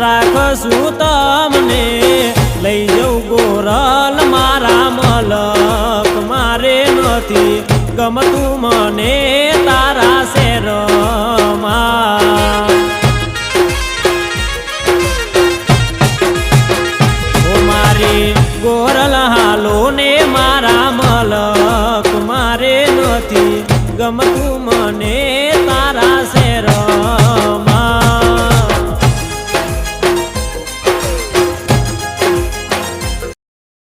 રાખશું તમને લઈ જઉં ગોરલ મારા મલક મારે નથી ગમતું મને તારા શેરમાં ઓ મારી ગોરલ હાલો ને મારા મલક મારે નથી ગમતું